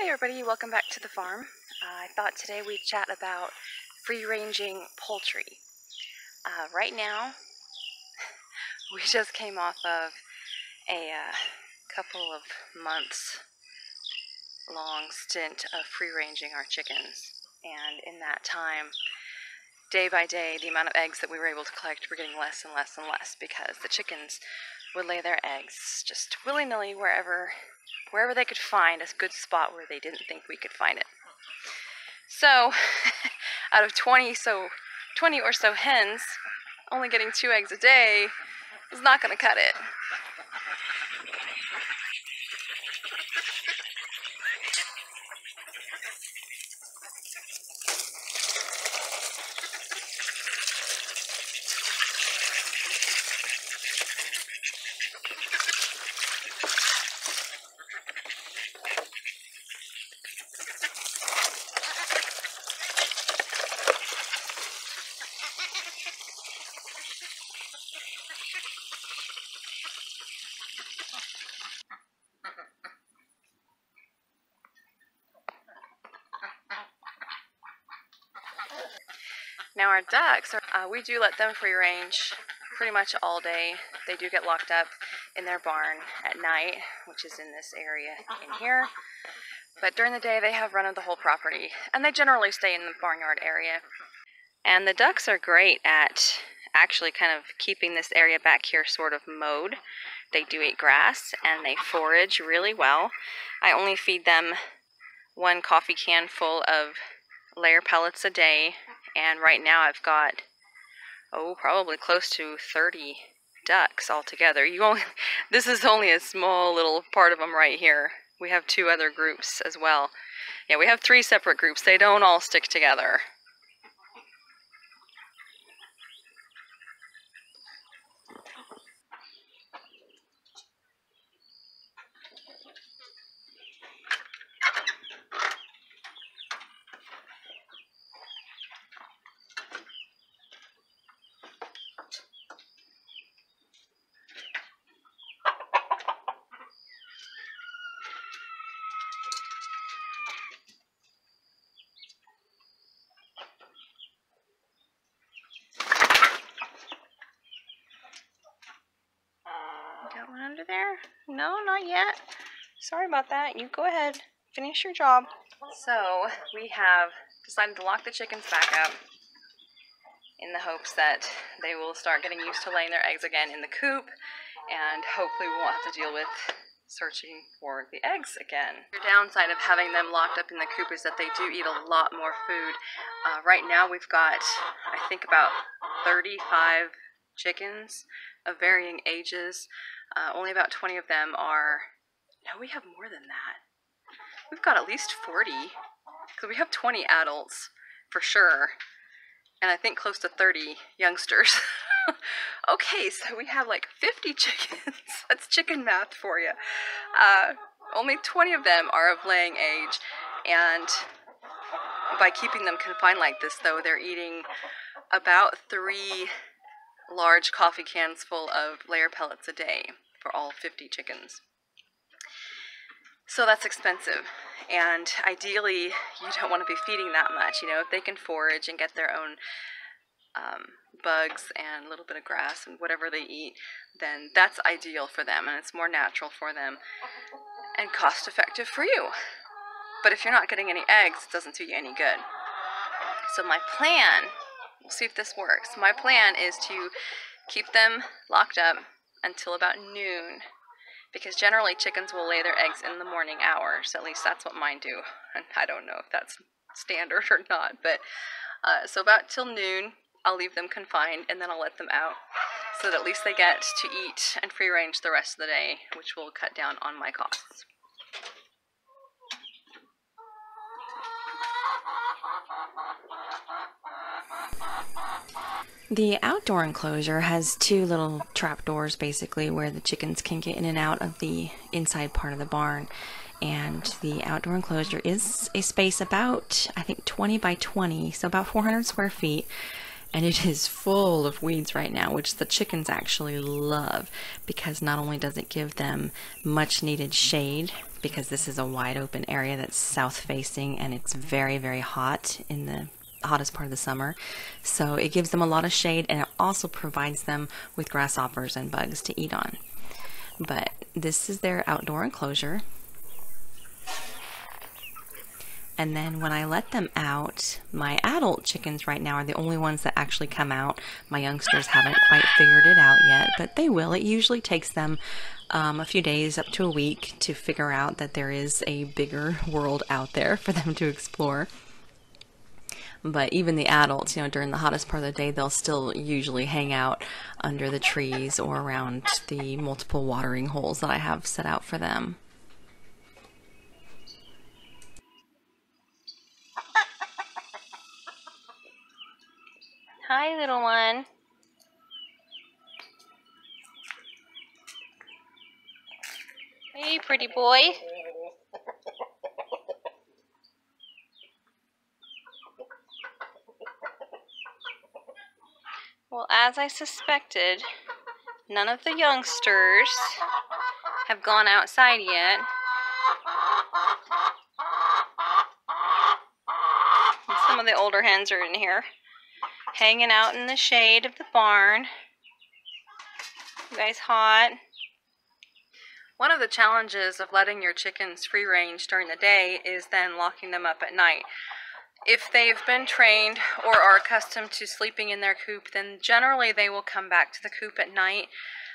Hey everybody, welcome back to the farm. I thought today we'd chat about free-ranging poultry. Right now, we just came off of a couple of months long stint of free-ranging our chickens. And in that time, day by day, the amount of eggs that we were able to collect were getting less and less and less because the chickens would lay their eggs just willy-nilly wherever they could find a good spot where they didn't think we could find it. So, out of 20 or so hens, only getting 2 eggs a day is not going to cut it. Now our ducks, we do let them free range pretty much all day. They do get locked up in their barn at night, which is in this area in here. But during the day they have run of the whole property, and they generally stay in the barnyard area. And the ducks are great at actually kind of keeping this area back here sort of mowed. They do eat grass and they forage really well. I only feed them 1 coffee can full of layer pellets a day. And right now I've got, probably close to 30 ducks altogether. This is only a small little part of them right here. We have 2 other groups as well. Yeah, we have 3 separate groups. They don't all stick together. Got one under there? No, not yet. Sorry about that. You go ahead. Finish your job. So, we have decided to lock the chickens back up in the hopes that they will start getting used to laying their eggs again in the coop, and hopefully we won't have to deal with searching for the eggs again. The downside of having them locked up in the coop is that they do eat a lot more food. Right now we've got, I think, about 35 chickens of varying ages. Only about 20 of them are, no, we have more than that. We've got at least 40, because we have 20 adults, for sure, and I think close to 30 youngsters. Okay, so we have like 50 chickens. That's chicken math for you. Only 20 of them are of laying age, and by keeping them confined like this, though, they're eating about 3 large coffee cans full of layer pellets a day for all 50 chickens. So that's expensive, and ideally you don't want to be feeding that much. You know, if they can forage and get their own bugs and a little bit of grass and whatever they eat, then that's ideal for them, and it's more natural for them and cost effective for you. But if you're not getting any eggs, it doesn't do you any good. So my plan, we'll see if this works. My plan is to keep them locked up until about noon, because generally chickens will lay their eggs in the morning hours. At least that's what mine do, and I don't know if that's standard or not, but so about till noon I'll leave them confined, and then I'll let them out so that at least they get to eat and free range the rest of the day, which will cut down on my costs. The outdoor enclosure has 2 little trap doors basically where the chickens can get in and out of the inside part of the barn. And the outdoor enclosure is a space about, I think, 20 by 20, so about 400 square feet. And it is full of weeds right now, which the chickens actually love, because not only does it give them much needed shade, because this is a wide open area that's south facing, and it's very, very hot in the hottest part of the summer. So it gives them a lot of shade, and it also provides them with grasshoppers and bugs to eat on. But this is their outdoor enclosure. And then when I let them out, my adult chickens right now are the only ones that actually come out. My youngsters haven't quite figured it out yet, but they will. It usually takes them a few days up to a week to figure out that there is a bigger world out there for them to explore. But even the adults, you know, during the hottest part of the day, they'll still usually hang out under the trees or around the multiple watering holes that I have set out for them. Hi, little one. Hey, pretty boy. Well, as I suspected, none of the youngsters have gone outside yet. And some of the older hens are in here, hanging out in the shade of the barn. You guys hot? One of the challenges of letting your chickens free range during the day is then locking them up at night. If they've been trained or are accustomed to sleeping in their coop, then generally they will come back to the coop at night.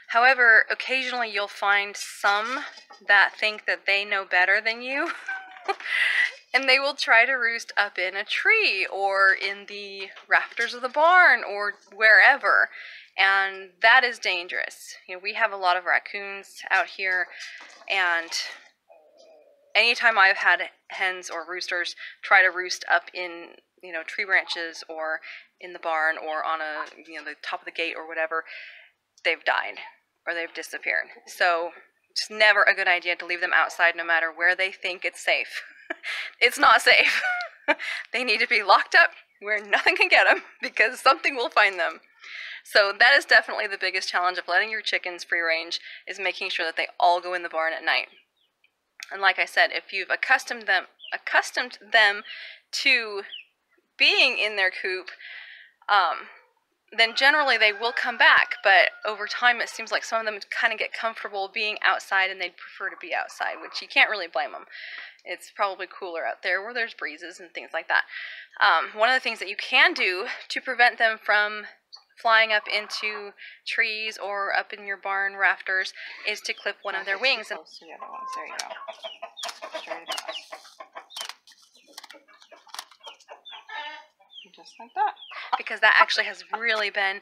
However, occasionally you'll find some that think that they know better than you. And they will try to roost up in a tree or in the rafters of the barn or wherever. And that is dangerous. You know, we have a lot of raccoons out here, and anytime I've had hens or roosters try to roost up in, you know, tree branches or in the barn or on a, you know, the top of the gate or whatever, they've died or they've disappeared. So it's never a good idea to leave them outside no matter where they think it's safe. It's not safe. They need to be locked up where nothing can get them, because something will find them. So that is definitely the biggest challenge of letting your chickens free range, is making sure that they all go in the barn at night. And like I said, if you've accustomed them to being in their coop, then generally they will come back. But over time, it seems like some of them kind of get comfortable being outside, and they'd prefer to be outside, which you can't really blame them. It's probably cooler out there where there's breezes and things like that. One of the things that you can do to prevent them from flying up into trees or up in your barn rafters is to clip one of their wings. And the other ones. There you go. Straight across. Just like that. Because that actually has really been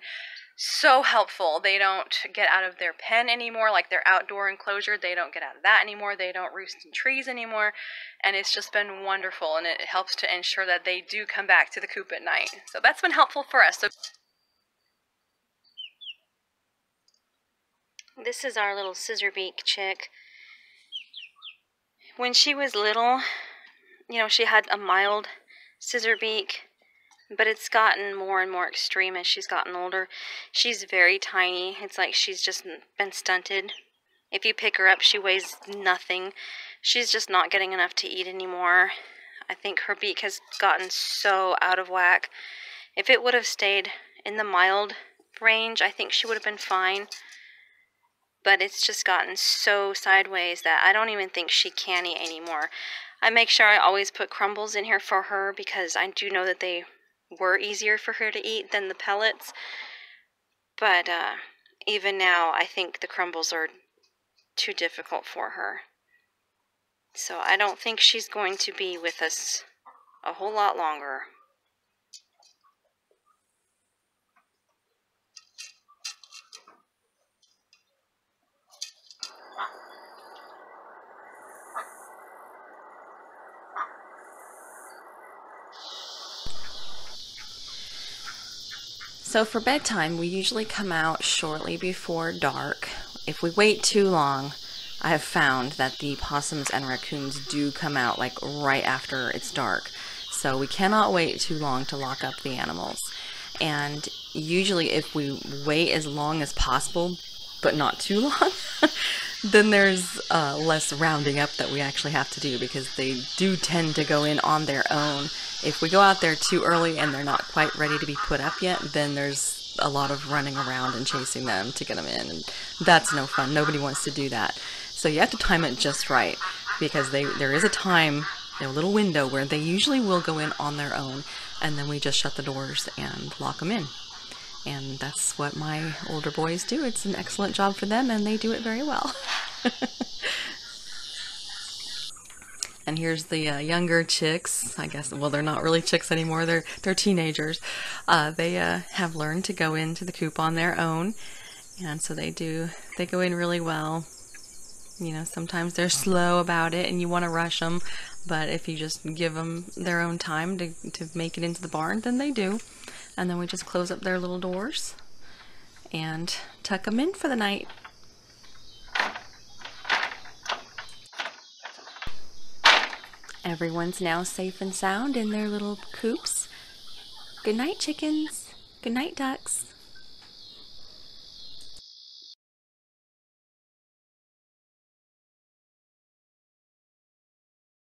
so helpful. They don't get out of their pen anymore, like their outdoor enclosure. They don't get out of that anymore. They don't roost in trees anymore. And it's just been wonderful, and it helps to ensure that they do come back to the coop at night. So that's been helpful for us. So this is our little scissor beak chick. When she was little, you know, she had a mild scissor beak, but it's gotten more and more extreme as she's gotten older. She's very tiny. It's like she's just been stunted. If you pick her up, she weighs nothing. She's just not getting enough to eat anymore. I think her beak has gotten so out of whack. If it would have stayed in the mild range, I think she would have been fine. But it's just gotten so sideways that I don't even think she can eat anymore. I make sure I always put crumbles in here for her, because I do know that they were easier for her to eat than the pellets. But even now, I think the crumbles are too difficult for her. So I don't think she's going to be with us a whole lot longer. So for bedtime, we usually come out shortly before dark. If we wait too long, I have found that the possums and raccoons do come out like right after it's dark. So we cannot wait too long to lock up the animals. And usually if we wait as long as possible, but not too long, Then there's less rounding up that we actually have to do because they do tend to go in on their own. If we go out there too early and they're not quite ready to be put up yet, then there's a lot of running around and chasing them to get them in, and that's no fun. Nobody wants to do that. So you have to time it just right, because there is a time, a little window where they usually will go in on their own, and then we just shut the doors and lock them in. And that's what my older boys do. It's an excellent job for them, and they do it very well. And here's the younger chicks. I guess, well, they're not really chicks anymore. They're teenagers. They have learned to go into the coop on their own, and so they go in really well. You know, sometimes they're slow about it, and you want to rush them. But if you just give them their own time to make it into the barn, then they do. And then we just close up their little doors and tuck them in for the night. Everyone's now safe and sound in their little coops. Good night, chickens. Good night, ducks.